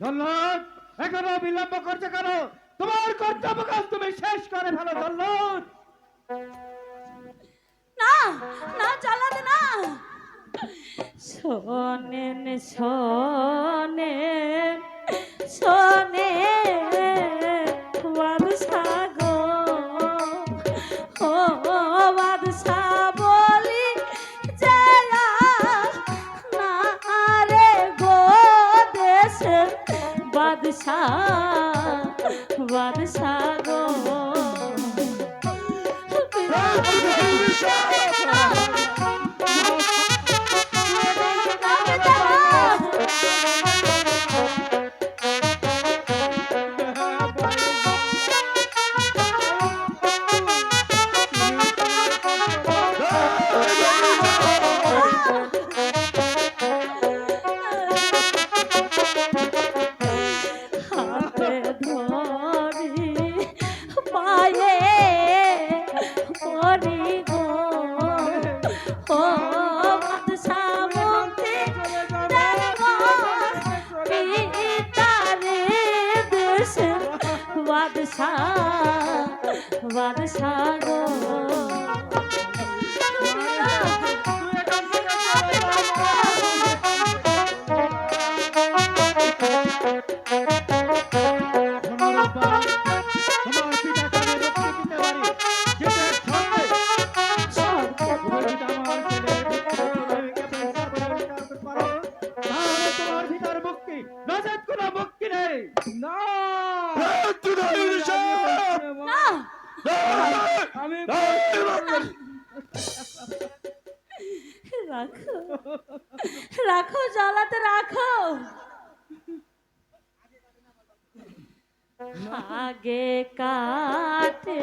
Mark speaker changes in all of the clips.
Speaker 1: জল্লাদ এখনো বিলম্ব করছে কেন? তোমার কর্তব্য কাজ তুমি শেষ করে ফেলো জল্লাদ।
Speaker 2: না না জল্লাদ না, শোনেন শোনেন শোনেন বাদশা গো, ও বাদশা বলি জয়া না রে গো দেশের বাদশা বাদশা গো। বাদশা গো রাখো রাখো জ্বালাতে রাখো, আগে কাটে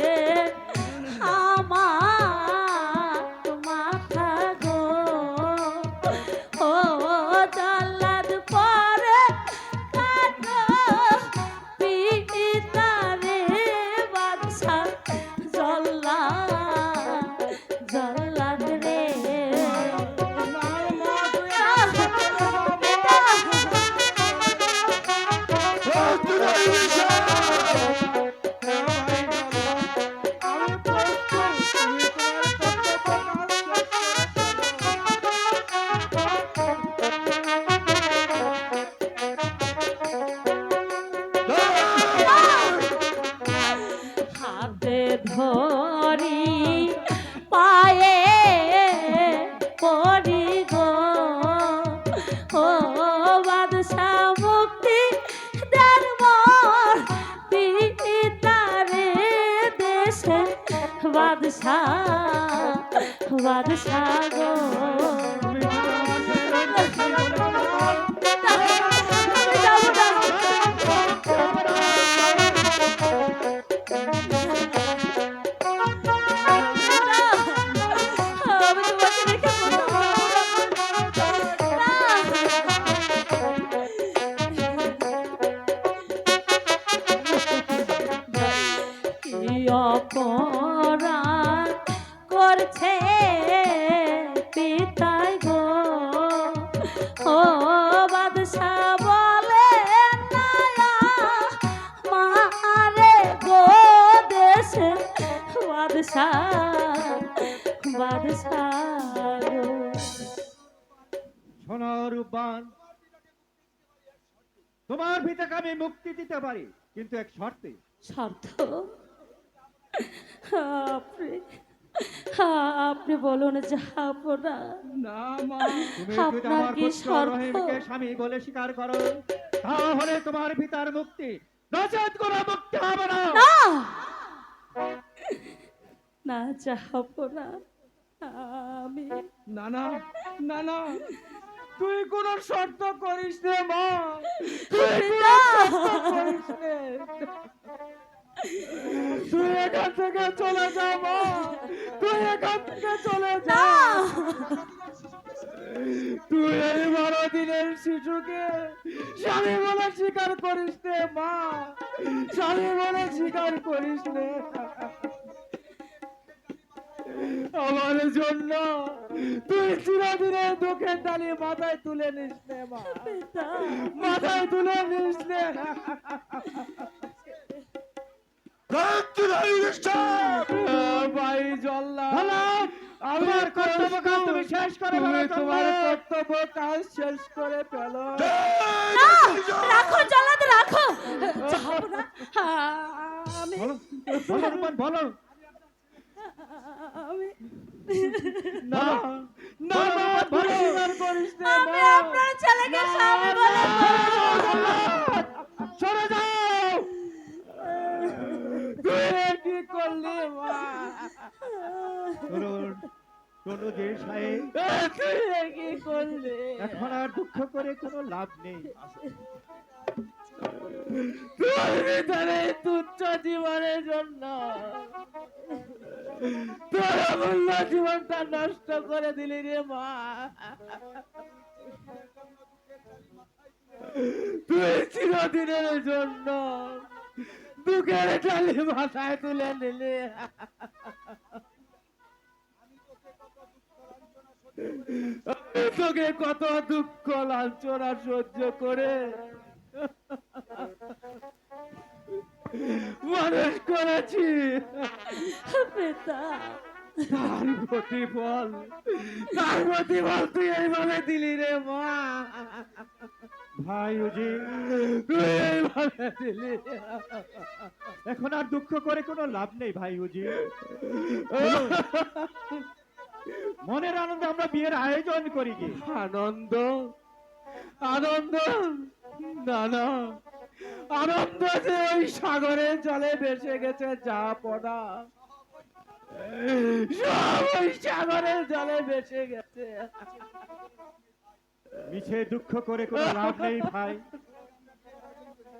Speaker 2: আমার মাথা গো, ও জ্বালাদ পরে কাটো পিতারে বাদশা জল্লাদ জল্লাদ রে। হাতে ধরি পায়ে পড়ি গো, ও বাদশা মুক্তি দেন মোর পিতারে দেশে বাদশা বাদশা গো। ও বাদশা বলে না মারে গো দেশে বাদশা বাদশা গো।
Speaker 1: শোনো রূপবান, তোমার পিতাকে আমি মুক্তি দিতে পারি, কিন্তু এক শর্তে।
Speaker 2: শর্ত? আপনি আপনি বলুন যাবো না।
Speaker 1: না মা, তুমি যদি
Speaker 2: আপনার
Speaker 1: আমার
Speaker 2: কি
Speaker 1: পুত্র
Speaker 2: শর্ত?
Speaker 1: রহিমকে স্বামী বলে স্বীকার করো, তাহলে তোমার পিতার মুক্তি, নচেত কোনো মুক্তি হবে না।
Speaker 2: না না যাবো না আমি।
Speaker 1: না না না না, তুই কোন শর্ত করিস নে মা, তুই
Speaker 2: পিতা!
Speaker 1: করিস নে। তুই এখান থেকে চলে যা মা, তুই এখান থেকে চলে যা।
Speaker 2: না
Speaker 1: তুই এই 12 দিনের শিশুকে স্বামী বলে স্বীকার করিস নে মা, স্বামী বলে স্বীকার করিস নে। আমার জন্য তুই চিরদিনের দুঃখের ডালি মাথায় তুলে নিস নে মা,
Speaker 2: পিতা!
Speaker 1: মাথায় তুলে নিস নে। ভাই জল্লা, আমার কর্তব্য কাজ তুমি শেষ করে ফেলো, তোমার কর্তব্য কাজ শেষ করে ফেলো।
Speaker 2: না রাখো জল্লাদ রাখো, যাবো না আমি।
Speaker 1: বলো বলো রূপবান, বলো।
Speaker 2: আমি
Speaker 1: না না না, বলো স্বীকার করিস নে
Speaker 2: আমি
Speaker 1: মা।
Speaker 2: আপনার ছেলেকে স্বামী বলে
Speaker 1: সরে যাও। তুই কি করলি মা? যে সাহেব, তুই কি করলি? এখন আর দুঃখ করে কোনো লাভ নেই। তোর ভিতরে তুচ্ছ জীবনের জন্য তোর অমূল্য জীবনটা নষ্ট করে দিলি রে মা। তুই চিরদিনের জন্য দুঃখের ডালি মাথায় তুলে নিলি। আমি তোকে কত দুঃখ লাঞ্ছনা সহ্য করে মানুষ করেছি,
Speaker 2: পিতা
Speaker 1: তার প্রতিফল তুই এইভাবে দিলি রে মা। ভাই উজি, তুই এইভাবে দিলি। এখন আর দুঃখ করে কোনো লাভ নেই ভাই উজি। মনের আনন্দে আমরা বিয়ের আয়োজন করি কি? আনন্দ আনন্দ না না, আনন্দ যে ওই সাগরের জলে ভেসে গেছে যা পড়া, সব ওই সাগরের জলে ভেসে গেছে। মিছে দুঃখ করে কোনো লাভ নেই ভাই,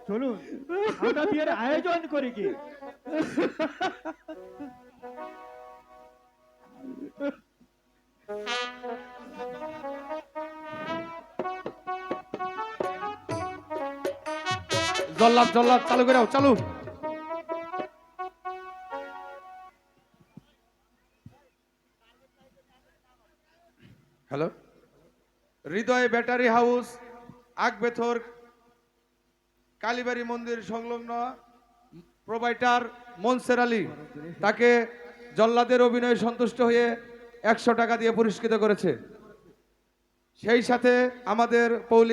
Speaker 1: চলুন আমরা বিয়ের আয়োজন করি কি?
Speaker 3: জল্লাদ জল্লাদ চালু করে চালু। হ্যালো, হৃদয় ব্যাটারি হাউস, আগবেথর কালীবাড়ি মন্দির সংলগ্ন প্রোভাইডার মনসের আলী তাকে জল্লাদের অভিনয়ে সন্তুষ্ট হয়ে 100 টাকা দিয়ে পুরস্কৃত করেছে। সেই সাথে আমাদের পৌলি